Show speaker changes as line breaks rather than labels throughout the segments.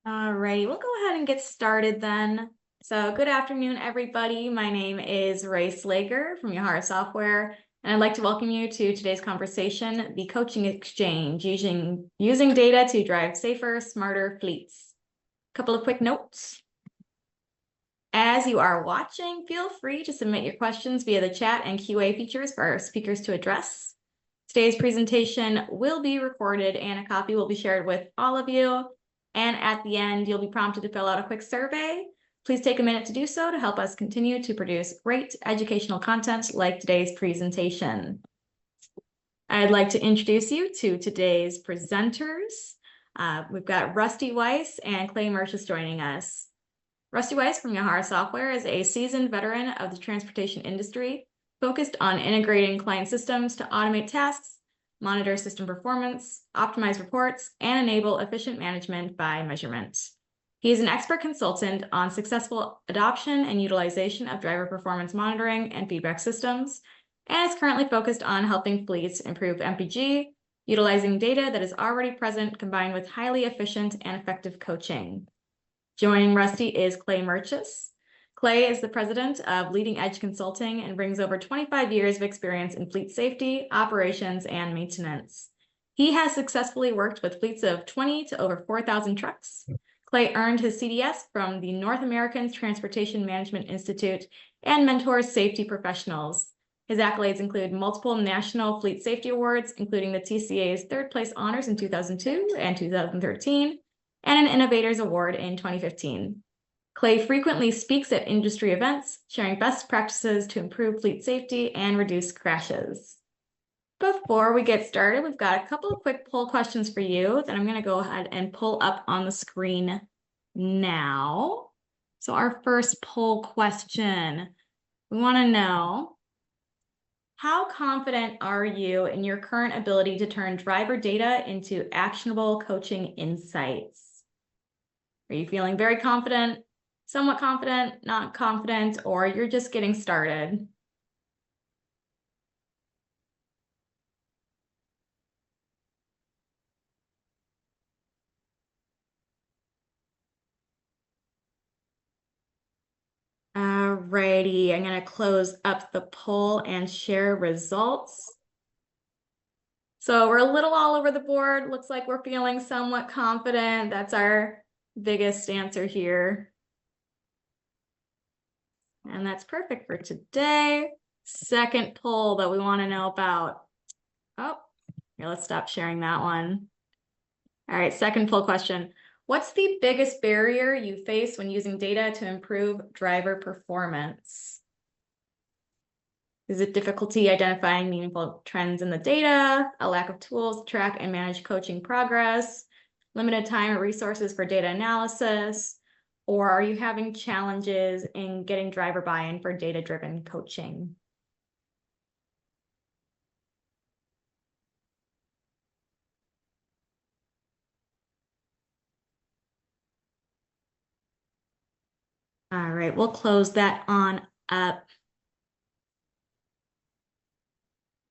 All righty, we'll go ahead and get started then. So good afternoon, everybody. My name is Ray Slager from Yahara Software, and I'd like to welcome you to today's conversation, the Coaching Exchange, using data to drive safer, smarter fleets. A couple of quick notes. As you are watching, feel free to submit your questions via the chat and QA features for our speakers to address. Today's presentation will be recorded and a copy will be shared with all of you. And at the end, you'll be prompted to fill out a quick survey. Please take a minute to do so to help us continue to produce great educational content like today's presentation. I'd like to introduce you to today's presenters. We've got Rusty Weiss and Clay Merchis joining us. Rusty Weiss from Yahara Software is a seasoned veteran of the transportation industry, focused on integrating client systems to automate tasks, monitor system performance, optimize reports, and enable efficient management by measurement. He is an expert consultant on successful adoption and utilization of driver performance monitoring and feedback systems, and is currently focused on helping fleets improve MPG, utilizing data that is already present combined with highly efficient and effective coaching. Joining Rusty is Clay Merchis. Clay is the president of Leading Edge Consulting and brings over 25 years of experience in fleet safety, operations, and maintenance. He has successfully worked with fleets of 20 to over 4,000 trucks. Clay earned his CDS from the North American Transportation Management Institute and mentors safety professionals. His accolades include multiple national fleet safety awards, including the TCA's third place honors in 2002 and 2013, and an Innovators Award in 2015. Clay frequently speaks at industry events, sharing best practices to improve fleet safety and reduce crashes. Before we get started, we've got a couple of quick poll questions for you that I'm going to go ahead and pull up on the screen now. So our first poll question, we want to know, how confident are you in your current ability to turn driver data into actionable coaching insights? Are you feeling very confident, somewhat confident, not confident, or you're just getting started? Alrighty, I'm going to close up the poll and share results. So we're a little all over the board. Looks like we're feeling somewhat confident. That's our biggest answer here. And that's perfect for today. Second poll that we want to know about. Oh, here, let's stop sharing that one. All right, second poll question. What's the biggest barrier you face when using data to improve driver performance? Is it difficulty identifying meaningful trends in the data, a lack of tools to track and manage coaching progress, limited time or resources for data analysis, or are you having challenges in getting driver buy-in for data-driven coaching? All right, we'll close that on up.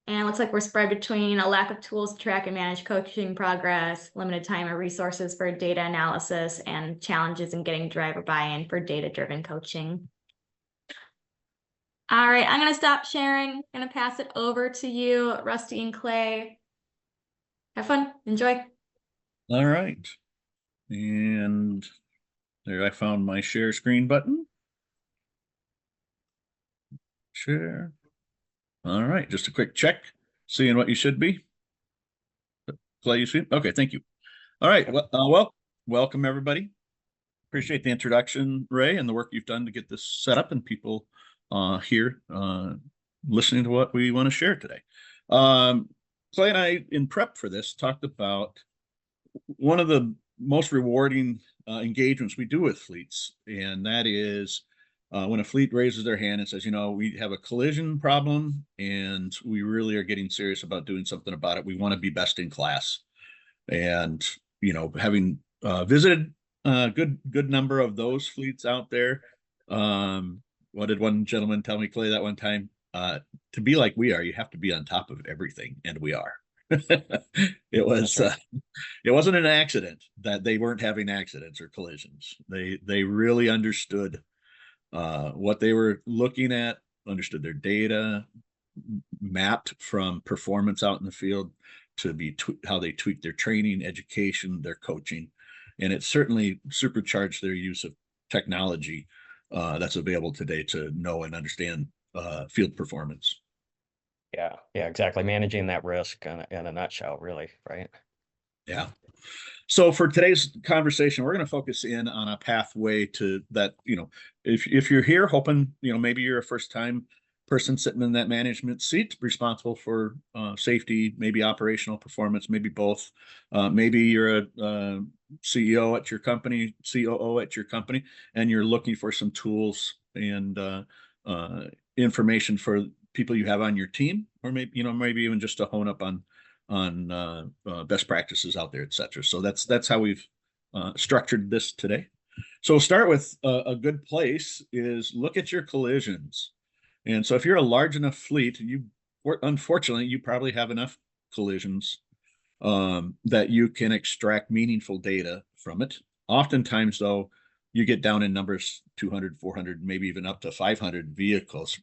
And it looks like we're spread between a lack of tools to track and manage coaching progress, limited time or resources for data analysis, and challenges in getting driver buy-in for data-driven coaching. All right, I'm going to stop sharing. I'm going to pass it over to you, Rusty and Clay. Have fun. Enjoy.
All right. And there I found my share screen button. Share. All right, just a quick check, seeing what you should be. Clay, you see? Okay, thank you. All right, well, welcome everybody. Appreciate the introduction, Ray, and the work you've done to get this set up and people here listening to what we want to share today. Clay and I, in prep for this, talked about one of the most rewarding engagements we do with fleets, and that is when a fleet raises their hand and says, you know, we have a collision problem and we really are getting serious about doing something about it. We want to be best in class. And, you know, having visited a good number of those fleets out there, what did one gentleman tell me, Clay, that one time? To be like we are, you have to be on top of everything, and we are. It was,
That's right.
it wasn't an accident that they weren't having accidents or collisions. They really understood what they were looking at, understood their data, mapped from performance out in the field to be how they tweak their training, education, their coaching, and it certainly supercharged their use of technology that's available today to know and understand field performance.
Yeah, exactly. Managing that risk in a nutshell, really, right?
Yeah. So for today's conversation, we're going to focus in on a pathway to that, if you're here hoping, maybe you're a first time person sitting in that management seat responsible for safety, maybe operational performance, maybe both. Maybe you're a CEO at your company, COO at your company, and you're looking for some tools and information for people you have on your team, or maybe even just to hone up on best practices out there, et cetera. So that's how we've structured this today. So we'll start with a good place is look at your collisions. And so if you're a large enough fleet, unfortunately, you probably have enough collisions that you can extract meaningful data from it. Oftentimes, though, you get down in numbers 200, 400, maybe even up to 500 vehicles.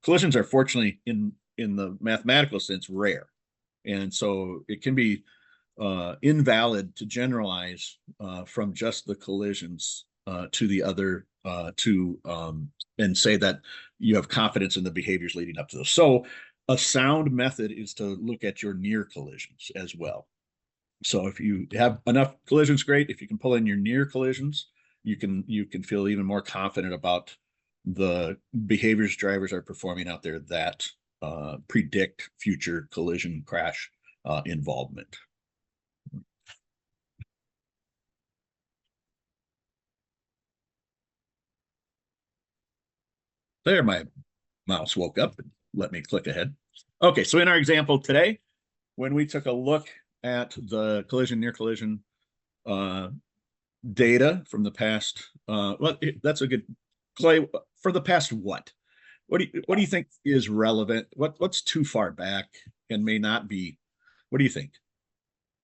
Collisions are fortunately in the mathematical sense rare. And so it can be invalid to generalize from just the collisions to the other and say that you have confidence in the behaviors leading up to those. So a sound method is to look at your near collisions as well. So if you have enough collisions, great. If you can pull in your near collisions, you can feel even more confident about the behaviors drivers are performing out there that predict future collision crash involvement. There, my mouse woke up and let me click ahead. Okay, so in our example today, when we took a look at the collision, near collision data from the past, that's a good, Clay, for the past what? What do you think is relevant? What's too far back and may not be? What do you think?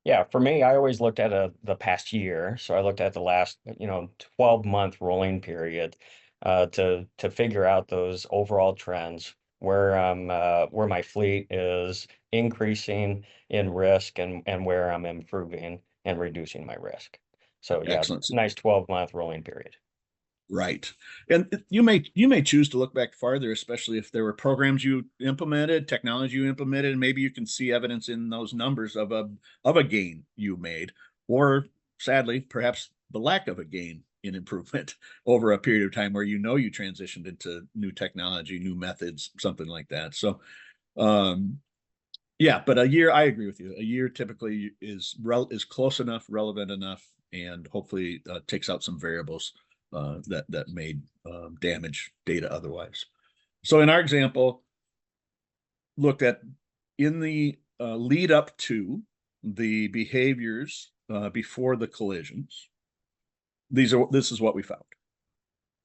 Yeah, for me, I always looked at the past year. So I looked at the last, 12-month rolling period to figure out those overall trends where my fleet is increasing in risk and where I'm improving and reducing my risk. So yeah,
Excellent.
nice 12-month rolling period.
Right. And you may choose to look back farther, especially if there were programs you implemented, technology you implemented, and maybe you can see evidence in those numbers of a gain you made, or sadly, perhaps the lack of a gain in improvement over a period of time where you transitioned into new technology, new methods, something like that. So yeah, but a year, I agree with you. A year typically is close enough, relevant enough, and hopefully takes out some variables that may damage data otherwise. So in our example, looked at in the lead up to the behaviors before the collisions. This is what we found.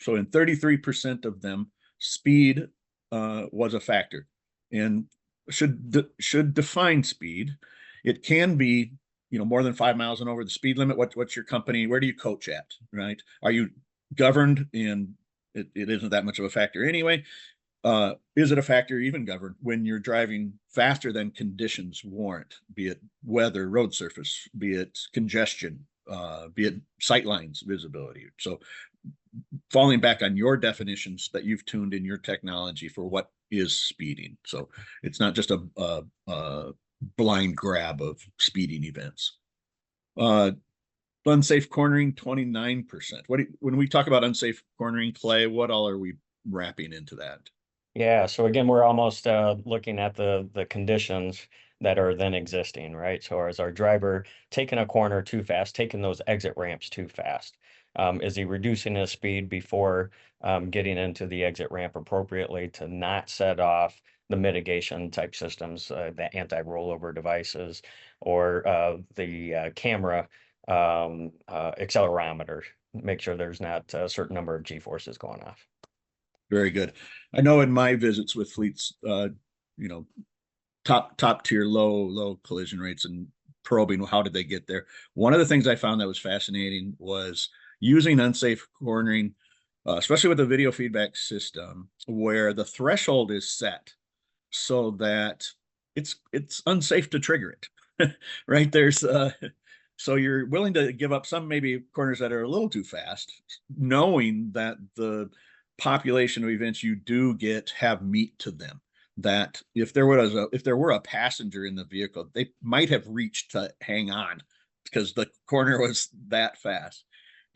So in 33% of them, speed was a factor, and should define speed. It can be more than 5 miles and over the speed limit. What's your company? Where do you coach at? Right? Are you governed? And it isn't that much of a factor anyway. Is it a factor even governed when you're driving faster than conditions warrant, be it weather, road surface, be it congestion, be it sightlines visibility? So falling back on your definitions that you've tuned in your technology for what is speeding. So it's not just a blind grab of speeding events. Unsafe cornering, 29%. When we talk about unsafe cornering, Clay, what all are we wrapping into that?
Yeah, so again, we're almost looking at the conditions that are then existing, right? So is our driver taking a corner too fast, taking those exit ramps too fast? Is he reducing his speed before getting into the exit ramp appropriately to not set off the mitigation type systems, the anti-rollover devices, or the camera accelerometer, make sure there's not a certain number of G-forces going off.
Very good. I know in my visits with fleets, top tier low collision rates and probing how did they get there. One of the things I found that was fascinating was using unsafe cornering, especially with the video feedback system, where the threshold is set so that it's unsafe to trigger it. Right, there's so you're willing to give up some maybe corners that are a little too fast, knowing that the population of events you do get have meat to them, that if there were a passenger in the vehicle, they might have reached to hang on because the corner was that fast.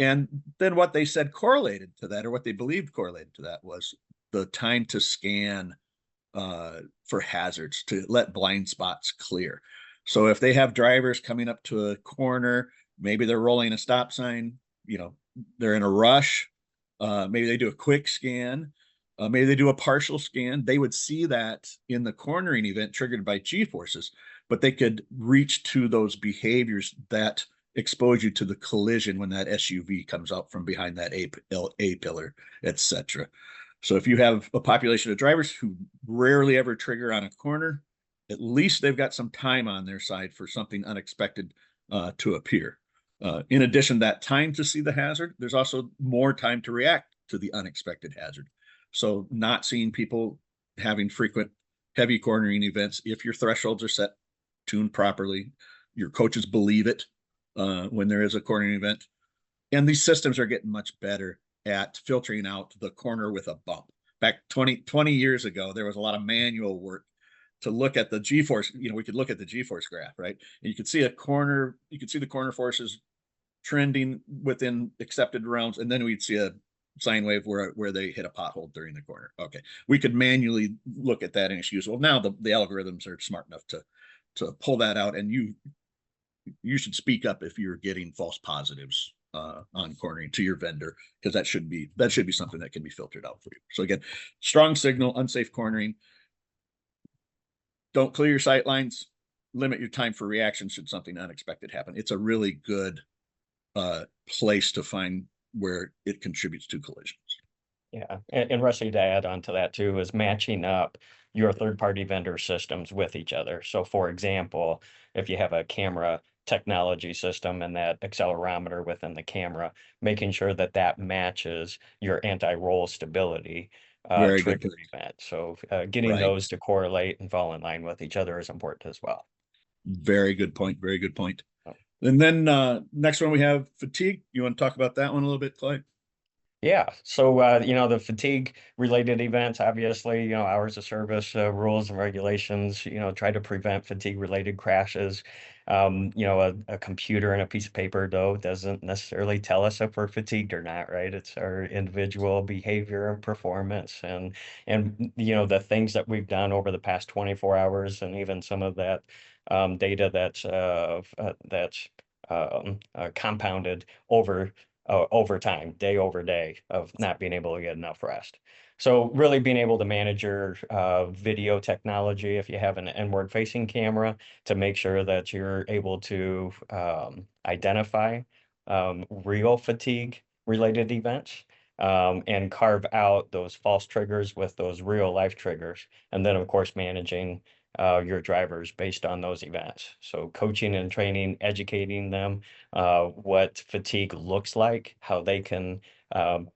And then what they said correlated to that, or what they believed correlated to that, was the time to scan for hazards, to let blind spots clear. So if they have drivers coming up to a corner, maybe they're rolling a stop sign, they're in a rush, maybe they do a quick scan, maybe they do a partial scan, they would see that in the cornering event triggered by G-forces, but they could reach to those behaviors that expose you to the collision when that SUV comes out from behind that A pillar, etc. So if you have a population of drivers who rarely ever trigger on a corner, at least they've got some time on their side for something unexpected to appear. In addition, that time to see the hazard, there's also more time to react to the unexpected hazard. So not seeing people having frequent heavy cornering events, if your thresholds are set, tuned properly, your coaches believe it when there is a cornering event. And these systems are getting much better at filtering out the corner with a bump. Back 20 years ago, there was a lot of manual work to look at the G-force. We could look at the G-force graph, right? And you could see the corner forces trending within accepted realms, and then we'd see a sine wave where they hit a pothole during the corner. Okay, we could manually look at that and excuse. Well, now the algorithms are smart enough to pull that out, and you should speak up if you're getting false positives on cornering to your vendor, because that should be something that can be filtered out for you. So again, strong signal, unsafe cornering. Don't clear your sight lines. Limit your time for reaction should something unexpected happen. It's a really good place to find where it contributes to collisions.
Yeah, and Rusty, to add on to that too, is matching up your third-party vendor systems with each other. So for example, if you have a camera technology system and that accelerometer within the camera, making sure that that matches your anti-roll stability
Very good
trigger
point.
event. So getting
Right.
those to correlate and fall in line with each other is important as well.
Very good point. Very good point.
Oh.
And then next one we have fatigue. You want to talk about that one a little bit, Clay?
Yeah, so the fatigue related events, obviously, hours of service rules and regulations, try to prevent fatigue related crashes. A computer and a piece of paper though doesn't necessarily tell us if we're fatigued or not, right? It's our individual behavior and performance and the things that we've done over the past 24 hours and even some of that data that's compounded over time, day over day, of not being able to get enough rest. So really being able to manage your video technology, if you have an inward facing camera, to make sure that you're able to identify real fatigue related events and carve out those false triggers with those real life triggers. And then of course, managing your drivers based on those events. So coaching and training, educating them what fatigue looks like, how they can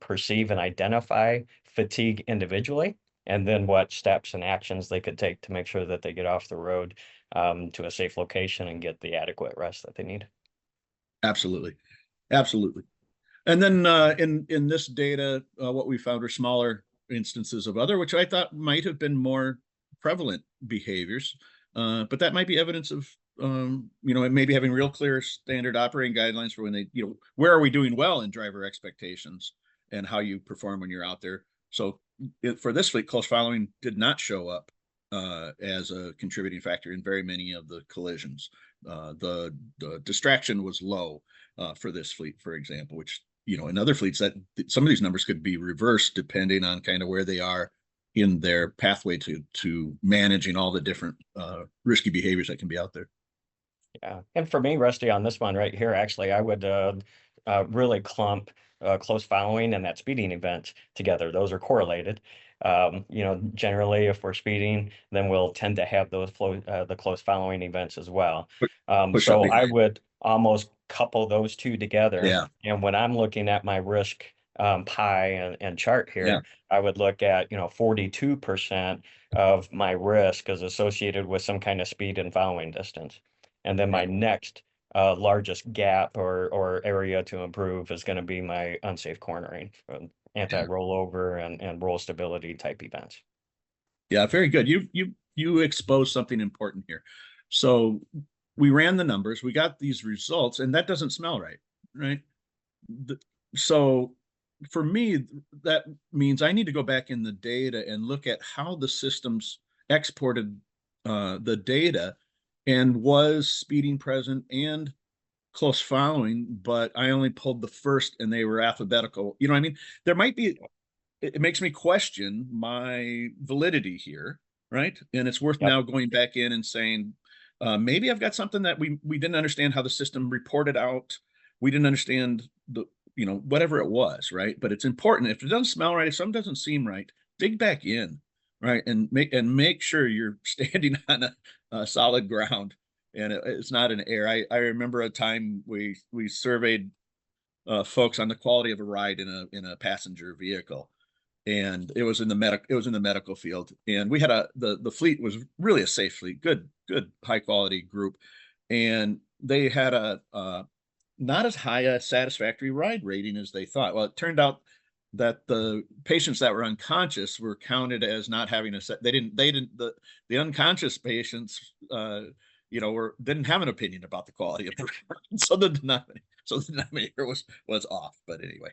perceive and identify fatigue individually, and then what steps and actions they could take to make sure that they get off the road to a safe location and get the adequate rest that they need.
Absolutely. Absolutely. And then in this data, what we found were smaller instances of other, which I thought might have been more prevalent behaviors, but that might be evidence of maybe having real clear standard operating guidelines for when they, where are we doing well in driver expectations and how you perform when you're out there. So for this fleet, close following did not show up as a contributing factor in very many of the collisions. The distraction was low for this fleet, for example, which, in other fleets that some of these numbers could be reversed depending on kind of where they are in their pathway to managing all the different risky behaviors that can be out there.
Yeah, and for me, Rusty, on this one right here, actually, I would really clump close following and that speeding event together. Those are correlated. You know, generally, if we're speeding, then we'll tend to have those the close following events as well.
Push up
So I
behind.
would almost couple those two together.
Yeah,
And when I'm looking at my risk pie and chart
yeah,
here, I would look at, you know, 42% of my risk is associated with some kind of speed and following distance. And then
yeah,
my next largest gap or area to improve is going to be my unsafe cornering,
yeah.
anti-rollover and roll stability type events.
Yeah, very good. You exposed something important here. So we ran the numbers, we got these results, and that doesn't smell right, right? The, so for me, that means I need to go back in the data and look at how the systems exported the data and was speeding present and close following, but I only pulled the first and they were alphabetical. You know what I mean? There might be, it makes me question my validity here, right? And it's worth
Yep.
now going back in and saying, maybe I've got something that we didn't understand how the system reported out. We didn't understand the, you know, whatever it was, right? But it's important. If it doesn't smell right, if something doesn't seem right, dig back in, right? And make sure you're standing on a solid ground and it's not an error. I remember a time we surveyed folks on the quality of a ride in a passenger vehicle, and it was in the medical field, and we had the fleet was really a safe fleet, good high quality group, and they had a not as high a satisfactory ride rating as they thought. Well, it turned out that the patients that were unconscious were counted as not having a set. They didn't the unconscious patients you know didn't have an opinion about the quality of the so the denominator was off. But anyway,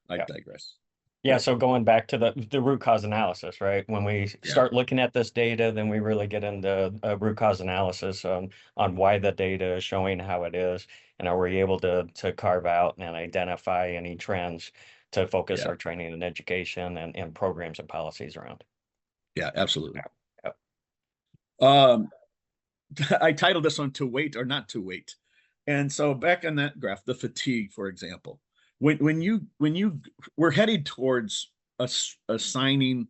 I
Yeah.
digress.
Yeah, so going back to the root cause analysis, right? When we
Yeah.
start looking at this data, then we really get into root cause analysis on why the data is showing how it is, and are we able to carve out and identify any trends to focus
Yeah.
our training and education and programs and policies around.
Yeah, absolutely.
Yep.
I titled this one "To Wait or Not to Wait," and so back on that graph, the fatigue, for example, when you we're headed towards assigning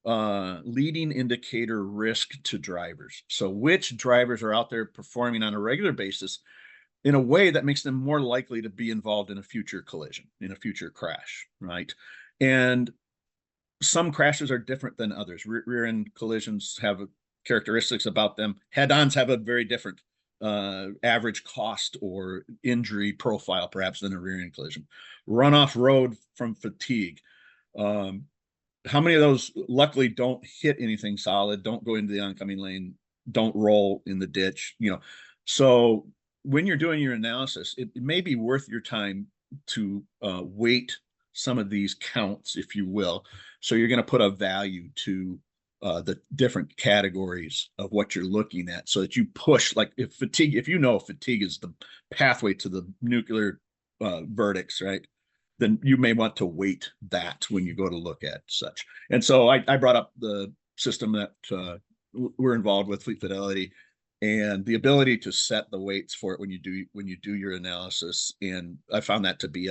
leading indicator risk to drivers. So which drivers are out there performing on a regular basis in a way that makes them more likely to be involved in a future collision, in a future crash, right? And some crashes are different than others. Rear end collisions have characteristics about them. Head-ons have a very different average cost or injury profile, perhaps, than a rear end collision. Run off road from fatigue. How many of those luckily don't hit anything solid, don't go into the oncoming lane, don't roll in the ditch, you know? So when you're doing your analysis, it may be worth your time to weight some of these counts, if you will. So you're going to put a value to the different categories of what you're looking at, so that you push, like if fatigue is the pathway to the nuclear verdicts, right? Then you may want to weight that when you go to look at such. And so I brought up the system that we're involved with, Fleet Fidelity, and the ability to set the weights for it when you do your analysis. And I found that to be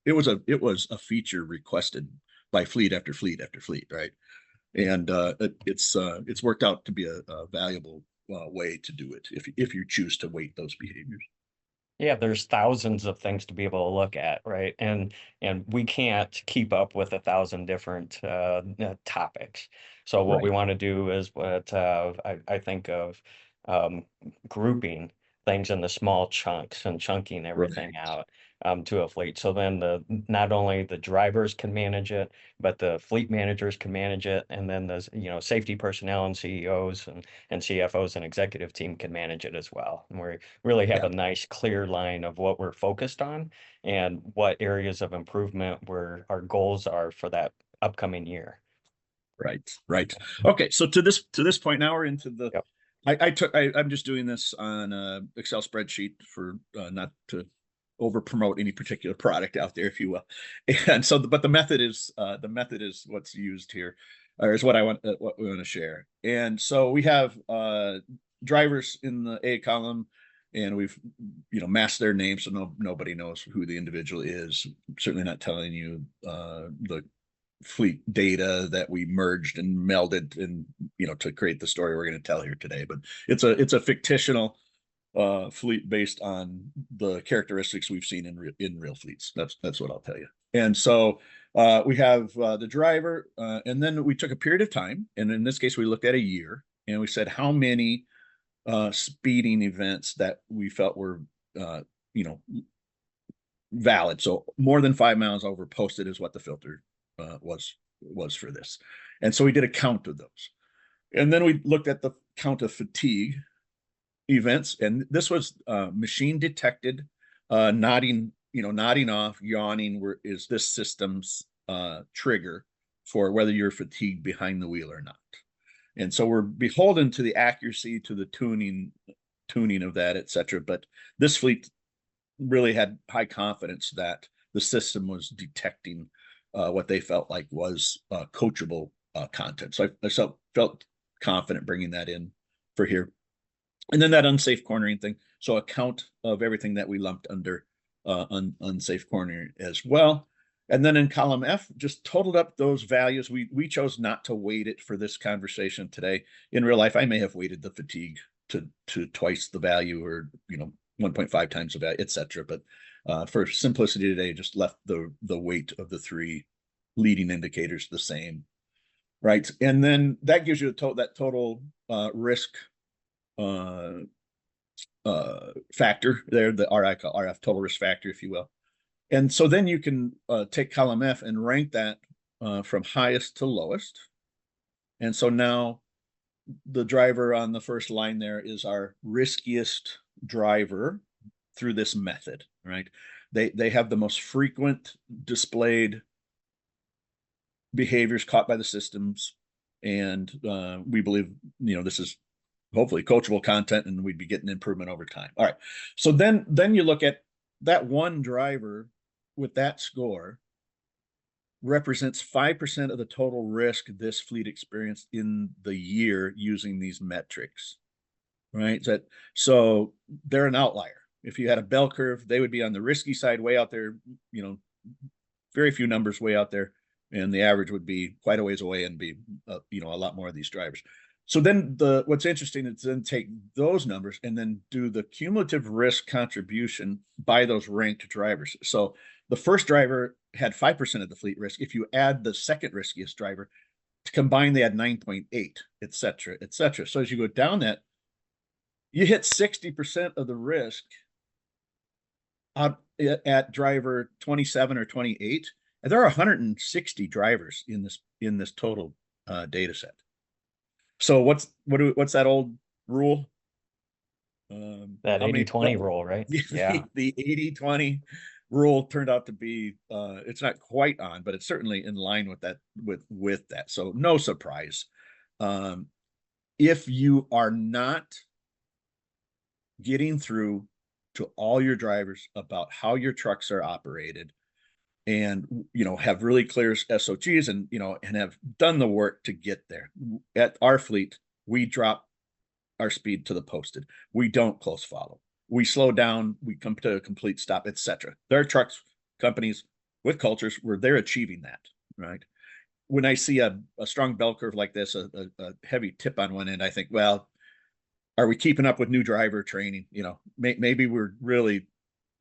it was a feature requested by fleet after fleet after fleet, right? And it's worked out to be a valuable way to do it if you choose to weight those behaviors.
Yeah, there's thousands of things to be able to look at, right? And we can't keep up with 1,000 different topics. So what we
Right.
want to do is what I think of um, grouping things into small chunks and chunking everything
Right.
out to a fleet. So then not only the drivers can manage it, but the fleet managers can manage it, and then the safety personnel and CEOs and CFOs and executive team can manage it as well. And we really have
Yeah.
a nice clear line of what we're focused on and what areas of improvement where our goals are for that upcoming year.
Right. Right. Okay. So to this point now, we're into the.
Yep.
I'm just doing this on a Excel spreadsheet for not to over promote any particular product out there, if you will. And so, but the method is what's used here, or is what what we want to share. And so we have drivers in the A column, and we've masked their names, so nobody knows who the individual is. Certainly not telling you the fleet data that we merged and melded and, to create the story we're going to tell here today. But it's a fictional fleet based on the characteristics we've seen in real fleets. That's what I'll tell you. And so we have the driver, and then we took a period of time, and in this case we looked at a year, and we said how many speeding events that we felt were valid. So more than 5 miles over posted is what the filter was for this. And so we did a count of those, and then we looked at the count of fatigue events, and this was machine detected nodding off, yawning is this system's trigger for whether you're fatigued behind the wheel or not. And so we're beholden to the accuracy, to the tuning of that, etc. But this fleet really had high confidence that the system was detecting what they felt like was coachable content. So I felt confident bringing that in for here. And then that unsafe cornering thing. So a count of everything that we lumped under unsafe cornering as well. And then in column F, just totaled up those values. We chose not to weight it for this conversation today. In real life, I may have weighted the fatigue to twice the value, or 1.5 times the value, etc. But for simplicity today, just left the weight of the 3 leading indicators the same, right? And then that gives you that total risk factor there, the RF total risk factor, if you will. And so then you can take column F and rank that from highest to lowest. And so now the driver on the first line there is our riskiest driver through this method, right? They have the most frequent displayed behaviors caught by the systems. And we believe, this is hopefully coachable content, and we'd be getting improvement over time. All right. So then you look at that one driver with that score represents 5% of the total risk this fleet experienced in the year using these metrics, right? So they're an outlier. If you had a bell curve, they would be on the risky side, way out there, very few numbers way out there. And the average would be quite a ways away and be, a lot more of these drivers. So then what's interesting is then take those numbers and then do the cumulative risk contribution by those ranked drivers. So the first driver had 5% of the fleet risk. If you add the second riskiest driver, combined, they had 9.8, et cetera, et cetera. So as you go down that, you hit 60% of the risk out at driver 27 or 28. And there are 160 drivers in this total data set. So what's that old rule?
That 80-20 rule, right? Yeah.
The 80-20 rule turned out to be it's not quite on, but it's certainly in line with that. So no surprise. If you are not getting through to all your drivers about how your trucks are operated, and have really clear SOGs, and and have done the work to get there. At our fleet, we drop our speed to the posted. We don't close follow. We slow down. We come to a complete stop, etc. There are trucks companies with cultures where they're achieving that, right? When I see a strong bell curve like this, a heavy tip on one end, I think, well, are we keeping up with new driver training? Maybe we're really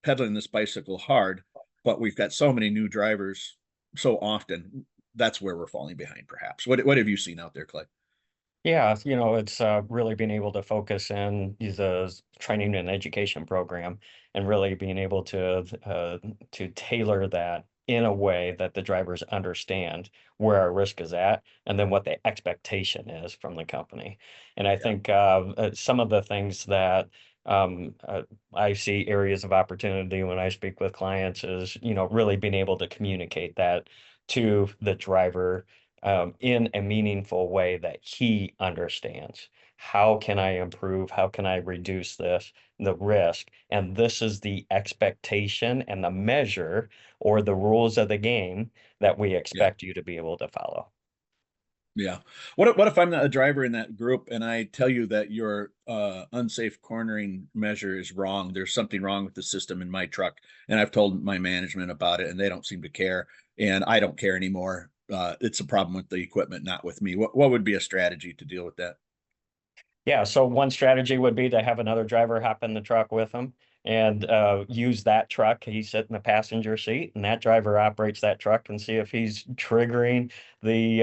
pedaling this bicycle hard, but we've got so many new drivers so often. That's where we're falling behind, perhaps. What have you seen out there, Clay?
Yeah, it's really being able to focus in the training and education program, and really being able to tailor that in a way that the drivers understand where our risk is at, and then what the expectation is from the company. And I think some of the things that I see areas of opportunity when I speak with clients is, really being able to communicate that to the driver in a meaningful way that he understands. How can I improve? How can I reduce the risk? And this is the expectation and the measure, or the rules of the game, that we expect you to be able to follow.
Yeah. What if I'm not a driver in that group and I tell you that your unsafe cornering measure is wrong? There's something wrong with the system in my truck, and I've told my management about it, and they don't seem to care, and I don't care anymore. it's a problem with the equipment, not with me. What would be a strategy to deal with that?
Yeah, so one strategy would be to have another driver hop in the truck with him and use that truck. He's sit in the passenger seat, and that driver operates that truck and see if he's triggering the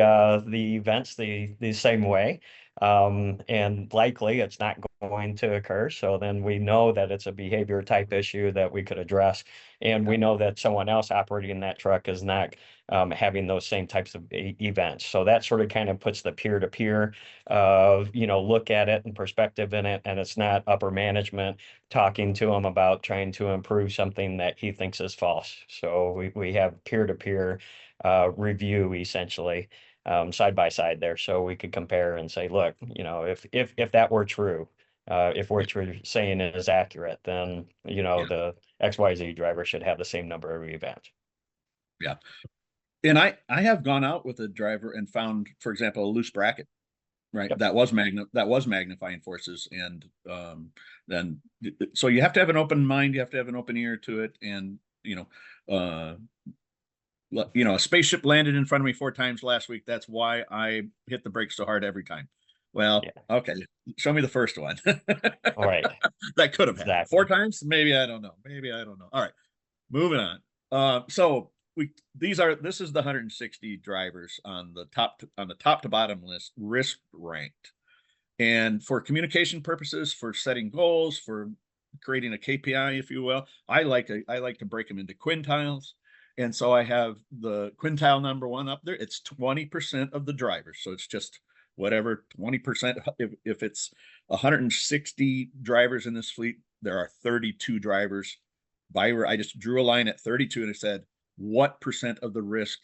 events the same way. And likely it's not going to occur. So then we know that it's a behavior type issue that we could address. And we know that someone else operating that truck is not having those same types of events. So that sort of kind of puts the peer-to-peer look at it and perspective in it. And it's not upper management talking to him about trying to improve something that he thinks is false. So we have peer-to-peer review essentially side by side there. So we could compare and say, look, if that were true, if what you're saying is accurate, then, the XYZ driver should have the same number of events.
Yeah. And I have gone out with a driver and found, for example, a loose bracket, right?
Yep.
That was magnifying forces. And then, so you have to have an open mind, you have to have an open ear to it. And, a spaceship landed in front of me 4 times last week. That's why I hit the brakes so hard every time. Well,
Yeah.
okay, show me the first one.
All right.
That could have happened
Exactly.
4 times. Maybe, I don't know. All right, moving on. So this is the 160 drivers on the top to bottom list, risk ranked. And for communication purposes, for setting goals, for creating a KPI, if you will, I like to break them into quintiles. And so I have the quintile number 1 up there. It's 20% of the drivers. So it's just whatever 20%. If it's 160 drivers in this fleet, there are 32 drivers. I just drew a line at 32 and I said, what percent of the risk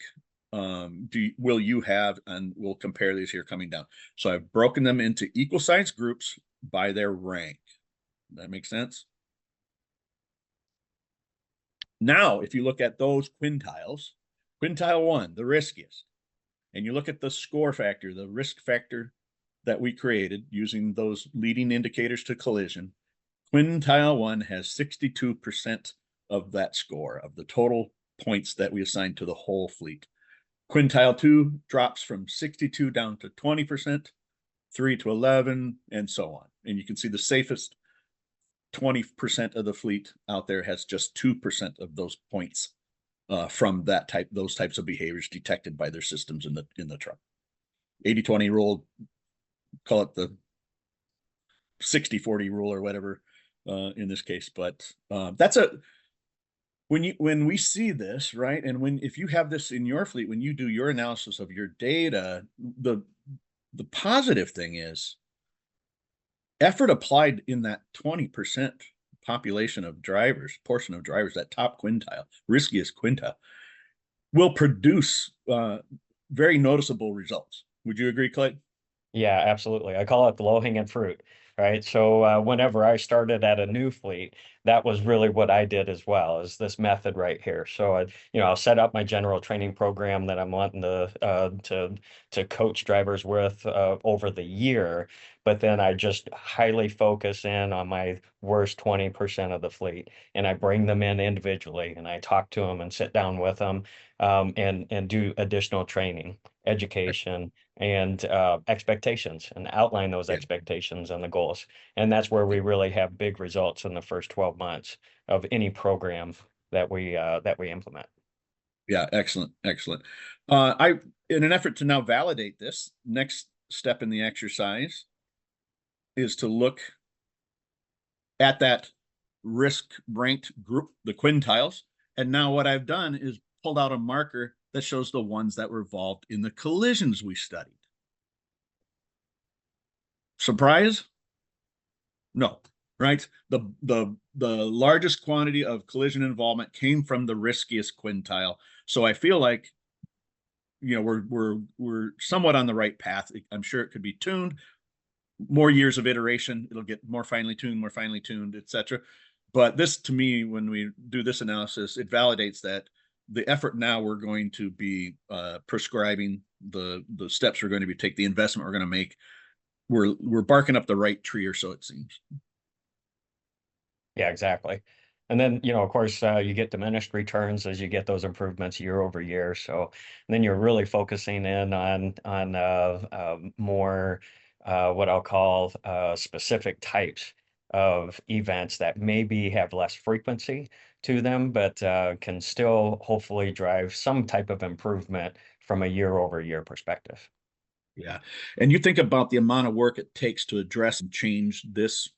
will you have? And we'll compare these here coming down. So I've broken them into equal size groups by their rank. That makes sense? Now, if you look at those quintiles, quintile 1, the riskiest, and you look at the score factor, the risk factor that we created using those leading indicators to collision, quintile 1 has 62% of that score, of the total points that we assigned to the whole fleet. Quintile 2 drops from 62 down to 20%, 3 to 11, and so on. And you can see the safest 20% of the fleet out there has just 2% of those points from those types of behaviors detected by their systems in the truck. 80-20 rule, call it the 60-40 rule or whatever in this case. But that's when we see this, right? And if you have this in your fleet, when you do your analysis of your data, the positive thing is effort applied in that 20% portion of drivers, that top quintile, riskiest quintile, will produce very noticeable results. Would you agree, Clay?
Yeah, absolutely. I call it the low-hanging fruit, right? So whenever I started at a new fleet, that was really what I did as well, is this method right here. So I'll set up my general training program that I'm wanting to coach drivers with over the year, but then I just highly focus in on my worst 20% of the fleet, and I bring them in individually, and I talk to them and sit down with them and do additional training, education, and expectations, and outline those expectations and the goals. And that's where we really have big results in the first 12 months of any program that we implement.
Yeah, excellent. In an effort to now validate this, next step in the exercise is to look at that risk ranked group, the quintiles. And now what I've done is pulled out a marker that shows the ones that were involved in the collisions we studied. Surprise? No, right? The largest quantity of collision involvement came from the riskiest quintile. So I feel like, we're somewhat on the right path. I'm sure it could be tuned. More years of iteration, it'll get more finely tuned, etc. But this, to me, when we do this analysis, it validates that the effort now we're going to be prescribing the steps we're going to be take, the investment we're going to make. We're barking up the right tree, or so it seems.
Yeah, exactly. And then, of course, you get diminished returns as you get those improvements year over year. So then you're really focusing in on more what I'll call specific types of events that maybe have less frequency to them, but can still hopefully drive some type of improvement from a year over year perspective.
Yeah. And you think about the amount of work it takes to address and change this,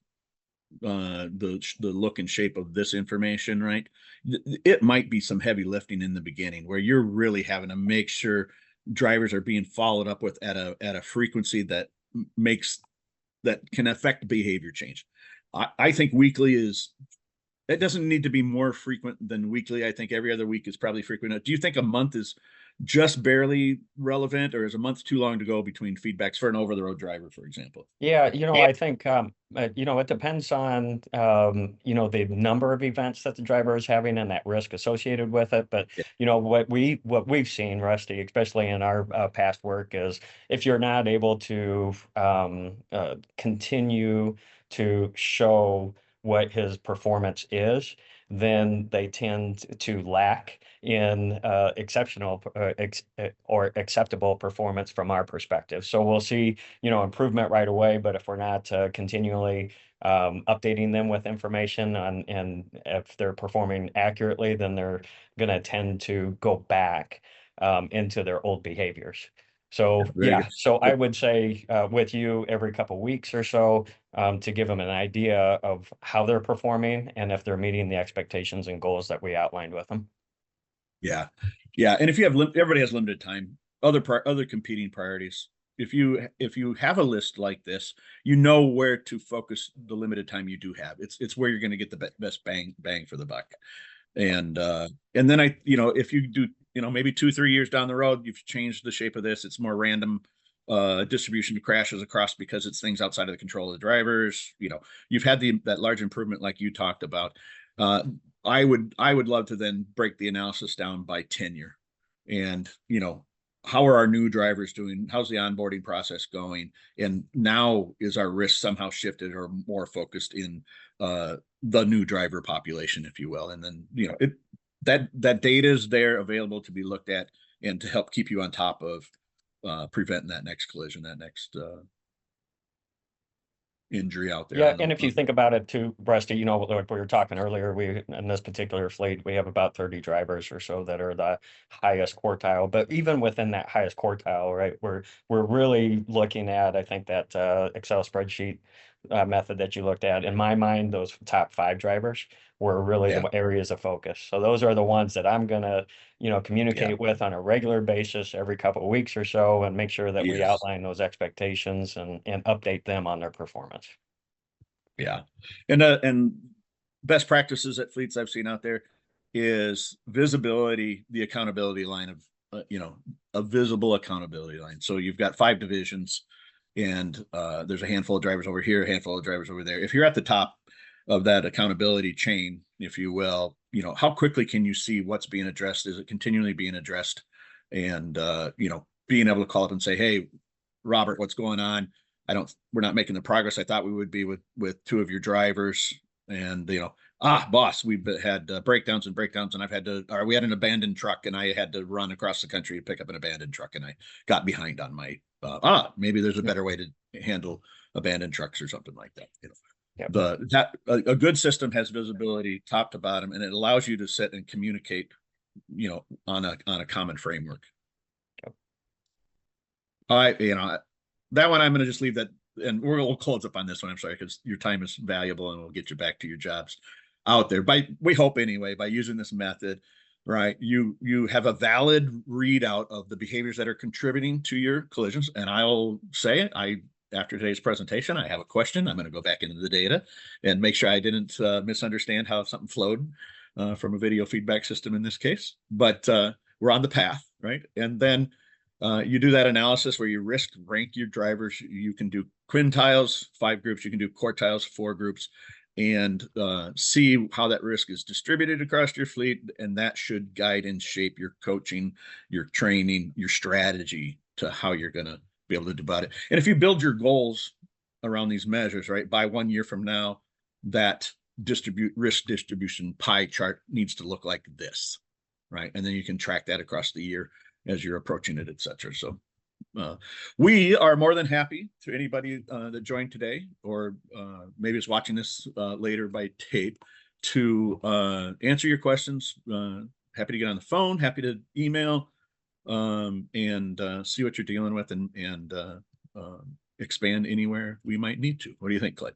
the look and shape of this information, right? It might be some heavy lifting in the beginning where you're really having to make sure drivers are being followed up with at a frequency that can affect behavior change. I think weekly it doesn't need to be more frequent than weekly. I think every other week is probably frequent. Do you think a month is just barely relevant, or is a month too long to go between feedbacks for an over-the-road driver, for example?
Yeah, I think it depends on the number of events that the driver is having and that risk associated with it. But
Yeah.
what we've seen, Rusty, especially in our past work, is if you're not able to continue to show what his performance is, then they tend to lack in exceptional or acceptable performance from our perspective. So we'll see improvement right away. But if we're not continually updating them with information and if they're performing accurately, then they're going to tend to go back into their old behaviors. So
Very
yeah,
good.
so I would say with you every couple weeks or so to give them an idea of how they're performing and if they're meeting the expectations and goals that we outlined with them.
Yeah. Yeah. And if you have, everybody has limited time, other competing priorities. If you have a list like this, you know where to focus the limited time you do have. It's where you're going to get the best bang for the buck. And then if you do, maybe 2-3 years down the road, you've changed the shape of this. It's more random distribution of crashes across because it's things outside of the control of the drivers. You've had that large improvement like you talked about. I would love to then break the analysis down by tenure, and how are our new drivers doing? How's the onboarding process going? And now is our risk somehow shifted or more focused in the new driver population, if you will? And then that data is there available to be looked at and to help keep you on top of preventing that next collision, that next injury out there.
Yeah, and if you think about it too, Rusty, like we were talking earlier, in this particular fleet, we have about 30 drivers or so that are the highest quartile. But even within that highest quartile, right, we're really looking at, I think, that Excel spreadsheet method that you looked at. In my mind, those top 5 drivers were really the areas of focus. So those are the ones that I'm gonna, communicate with on a regular basis every couple of weeks or so, and make sure that we outline those expectations and update them on their performance.
Yeah. And best practices at fleets I've seen out there is visibility, the accountability line of, a visible accountability line. So you've got 5 divisions and there's a handful of drivers over here, a handful of drivers over there. If you're at the top of that accountability chain, if you will, how quickly can you see what's being addressed? Is it continually being addressed? And, being able to call up and say, hey, Robert, what's going on? We're not making the progress I thought we would be with 2 of your drivers. And, boss, we've had breakdowns and we had an abandoned truck and I had to run across the country to pick up an abandoned truck and I got behind on my, maybe there's a better way to handle abandoned trucks or something like that. A good system has visibility top to bottom, and it allows you to sit and communicate, on a common framework. That one I'm going to just leave that, and we'll close up on this one. I'm sorry, because your time is valuable, and we'll get you back to your jobs out there. We hope anyway, by using this method, right? You have a valid readout of the behaviors that are contributing to your collisions, and I'll say it. After today's presentation, I have a question. I'm going to go back into the data and make sure I didn't misunderstand how something flowed from a video feedback system in this case. But we're on the path, right? And then you do that analysis where you risk rank your drivers. You can do quintiles, 5 groups. You can do quartiles, 4 groups, and see how that risk is distributed across your fleet. And that should guide and shape your coaching, your training, your strategy to how you're going to be able to do about it. And if you build your goals around these measures, right, by 1 year from now, that risk distribution pie chart needs to look like this, right? And then you can track that across the year as you're approaching it, et cetera. So we are more than happy to anybody that joined today, or maybe is watching this later by tape, to answer your questions. Happy to get on the phone, happy to email, and see what you're dealing with, and expand anywhere we might need to. What do you think, Clay?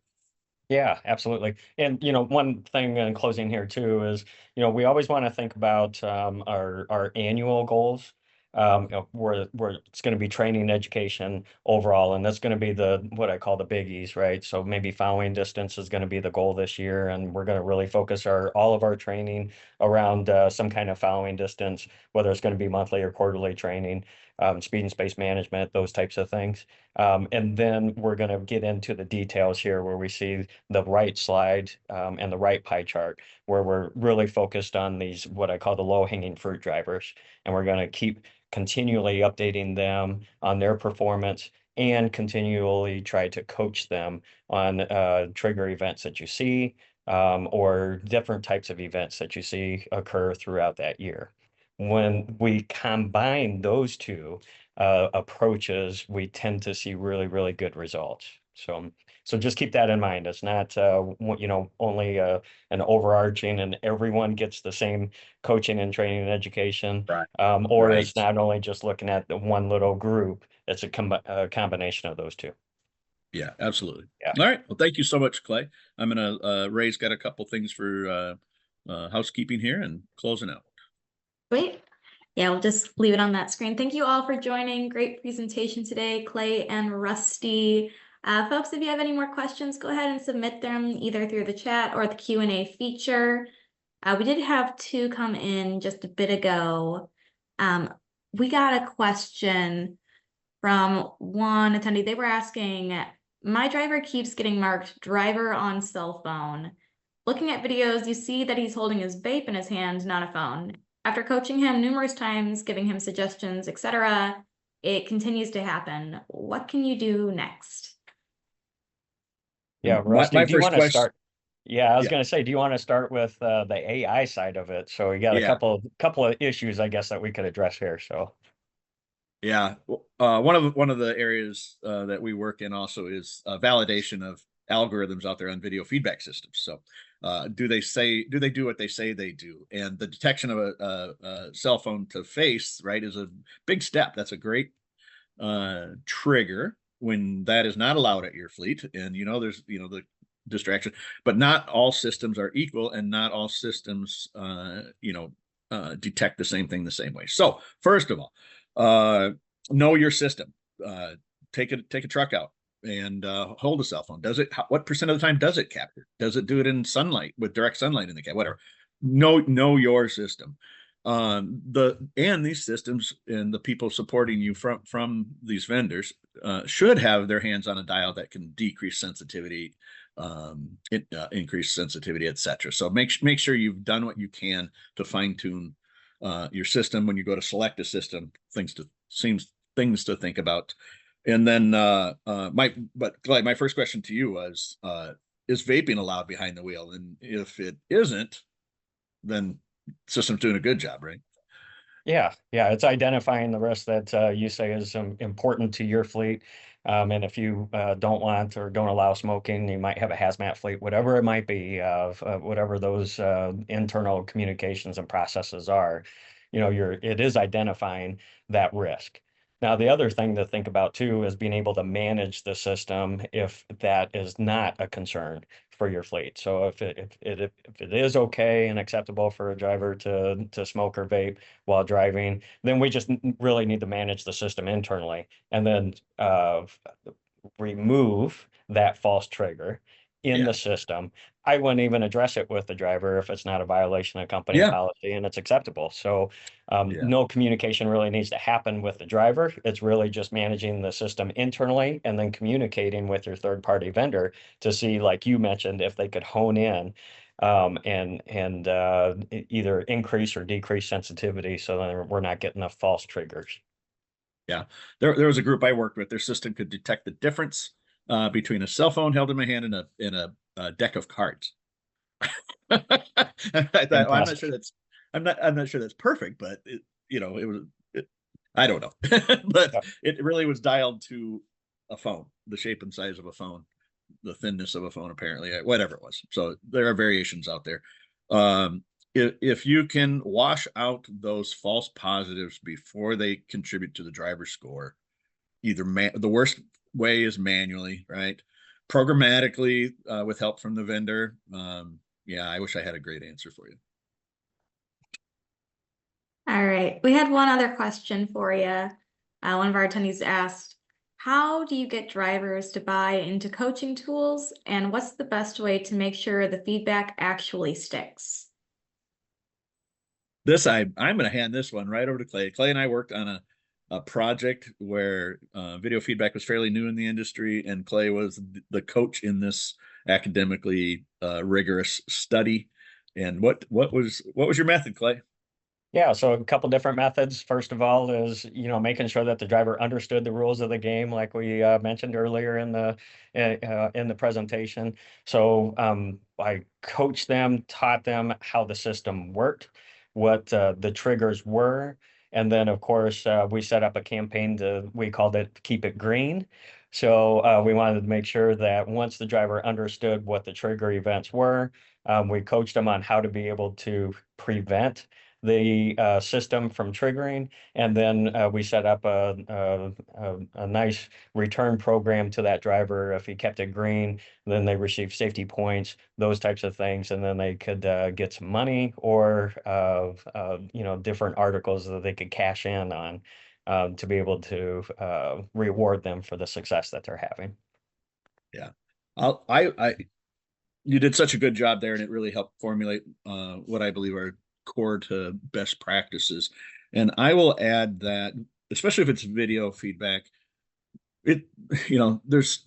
Yeah, absolutely. And one thing in closing here too is, we always want to think about our annual goals. Where it's going to be training and education overall, and that's going to be what I call the biggies, right? So maybe following distance is going to be the goal this year, and we're going to really focus all of our training around some kind of following distance, whether it's going to be monthly or quarterly training, speed and space management, those types of things. And then we're going to get into the details here where we see the right slide and the right pie chart, where we're really focused on these, what I call the low-hanging fruit drivers. And we're going to keep continually updating them on their performance and continually try to coach them on trigger events that you see, or different types of events that you see occur throughout that year. When we combine those two approaches, we tend to see really, really good results. So just keep that in mind. It's not, only an overarching and everyone gets the same coaching and training and education.
Right.
Or
Right.
it's not only just looking at the one little group. It's a combination of those two.
Yeah, absolutely.
Yeah.
All right. Well, thank you so much, Clay. I'm gonna Ray's got a couple things for housekeeping here and closing out.
Great. Yeah, we'll just leave it on that screen. Thank you all for joining. Great presentation today, Clay and Rusty. Folks, if you have any more questions, go ahead and submit them either through the chat or the Q&A feature. We did have two come in just a bit ago. We got a question from one attendee. They were asking, my driver keeps getting marked driver on cell phone. Looking at videos, you see that he's holding his vape in his hand, not a phone. After coaching him numerous times, giving him suggestions, etc., it continues to happen. What can you do next?
Yeah, Rusty,
My
do you
first
want to
question-
start? Yeah, I was
Yeah.
going to say, do you want to start with the AI side of it? So we got a
Yeah.
couple of issues, I guess, that we could address here. So
Yeah, one of the areas that we work in also is validation of algorithms out there on video feedback systems. So, do they do what they say they do? And the detection of a cell phone to face, right, is a big step. That's a great trigger when that is not allowed at your fleet. And there's the distraction, but not all systems are equal, and not all systems detect the same thing the same way. So first of all, know your system. Take a truck out and hold a cell phone. What percent of the time does it capture? Does it do it in sunlight, with direct sunlight in the cab? Whatever. Know your system. These systems and the people supporting you from these vendors should have their hands on a dial that can decrease sensitivity, increase sensitivity, etc. So make sure you've done what you can to fine tune your system. When you go to select a system, things to think about. And then Clay, my first question to you was, is vaping allowed behind the wheel? And if it isn't, then system's doing a good job, right?
yeah, it's identifying the risk that you say is important to your fleet. And if you don't want or don't allow smoking, you might have a hazmat fleet, whatever it might be, whatever those internal communications and processes are, it is identifying that risk. Now, the other thing to think about too is being able to manage the system if that is not a concern for your fleet. So if it is okay and acceptable for a driver to smoke or vape while driving, then we just really need to manage the system internally, and then remove that false trigger in the system. I wouldn't even address it with the driver if it's not a violation of company policy and it's acceptable. So no communication really needs to happen with the driver. It's really just managing the system internally and then communicating with your third-party vendor to see, like you mentioned, if they could hone in and either increase or decrease sensitivity so that we're not getting the false triggers.
Yeah, there was a group I worked with. Their system could detect the difference between a cell phone held in my hand and a deck of cards. I thought, well, I'm not
Fantastic.
sure I'm not sure that's perfect, but it was, I don't know. But
Yep.
it really was dialed to a phone, the shape and size of a phone, the thinness of a phone, apparently, whatever it was. So there are variations out there. If you can wash out those false positives before they contribute to the driver's score, either the worst way is manually, right? Programmatically, with help from the vendor. Yeah, I wish I had a great answer for you.
All right, we had one other question for you. One of our attendees asked, how do you get drivers to buy into coaching tools, and what's the best way to make sure the feedback actually sticks?
I'm going to hand this one right over to Clay. Clay and I worked on a project where video feedback was fairly new in the industry, and Clay was the coach in this academically rigorous study. And what was your method, Clay?
Yeah, so a couple different methods. First of all is, making sure that the driver understood the rules of the game, like we mentioned earlier in the presentation. So I coached them, taught them how the system worked, what the triggers were, and then of course we set up a campaign we called it Keep It Green. So we wanted to make sure that once the driver understood what the trigger events were, we coached them on how to be able to prevent the system from triggering, and then we set up a nice return program to that driver. If he kept it green, then they received safety points, those types of things, and then they could get some money or different articles that they could cash in on to be able to reward them for the success that they're having.
Yeah, you did such a good job there, and it really helped formulate what I believe are core to best practices. And I will add that, especially if it's video feedback, there's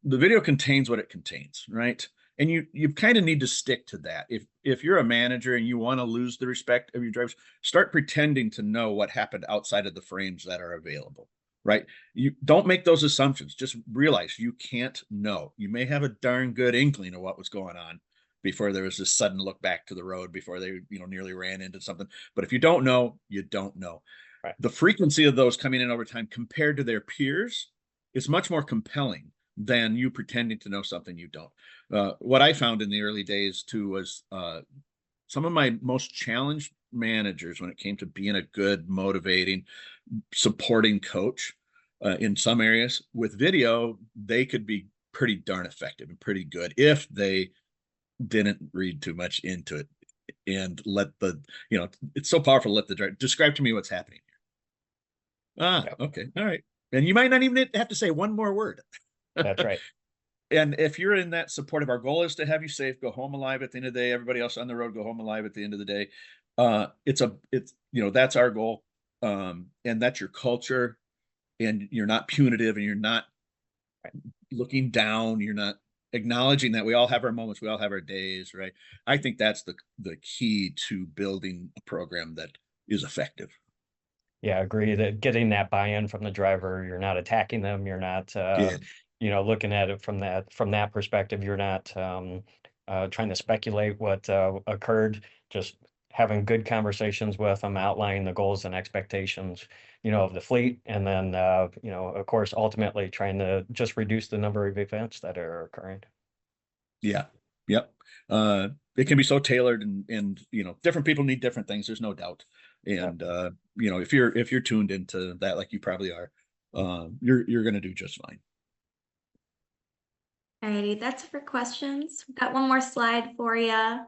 the video contains what it contains, right? And you kind of need to stick to that. If you're a manager and you want to lose the respect of your drivers, start pretending to know what happened outside of the frames that are available, right? You don't make those assumptions. Just realize you can't know. You may have a darn good inkling of what was going on before there was this sudden look back to the road, before they nearly ran into something. But if you don't know, you don't know.
Right.
The frequency of those coming in over time compared to their peers is much more compelling than you pretending to know something you don't. What I found in the early days too was some of my most challenged managers when it came to being a good, motivating, supporting coach in some areas with video, they could be pretty darn effective and pretty good if they didn't read too much into it and let it's so powerful to let the driver describe to me what's happening here.
Yep.
Okay, all right. And you might not even have to say one more word.
That's right.
And if you're in that supportive, our goal is to have you safe, go home alive at the end of the day. Everybody else on the road, go home alive at the end of the day. That's our goal. And that's your culture, and you're not punitive, and you're not looking down. You're not acknowledging that we all have our moments, we all have our days, right? I think that's the key to building a program that is effective.
Yeah, I agree that getting that buy-in from the driver, you're not attacking them, you're not looking at it from that perspective, you're not trying to speculate what occurred, just having good conversations with them, outlining the goals and expectations, of the fleet, and then of course ultimately trying to just reduce the number of events that are occurring.
Yeah. Yep. It can be so tailored, and different people need different things, there's no doubt. And if you're tuned into that, like you probably are, you're going to do just fine.
Alrighty, that's it for questions. We've got one more slide for you.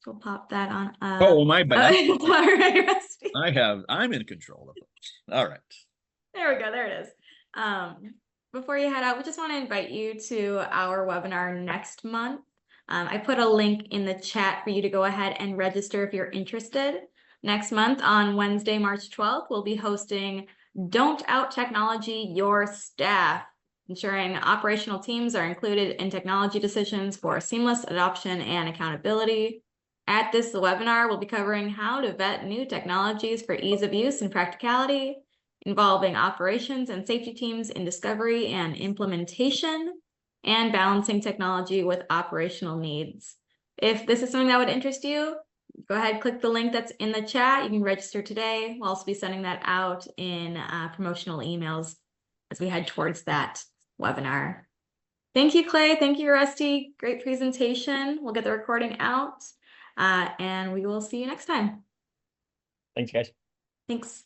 We'll pop that on.
Oh, my bad.
Sorry, Rusty.
I'm in control of those. All right.
There we go. There it is. Before you head out, we just want to invite you to our webinar next month. I put a link in the chat for you to go ahead and register if you're interested. Next month on Wednesday, March 12th, we'll be hosting Don't Out Technology Your Staff, ensuring operational teams are included in technology decisions for seamless adoption and accountability. At this webinar, we'll be covering how to vet new technologies for ease of use and practicality, involving operations and safety teams in discovery and implementation. and balancing technology with operational needs. If this is something that would interest you, go ahead, click the link that's in the chat. You can register today. We'll also be sending that out in promotional emails as we head towards that webinar. Thank you, Clay. Thank you, Rusty. Great presentation. We'll get the recording out and we will see you next time.
Thanks, guys.
Thanks.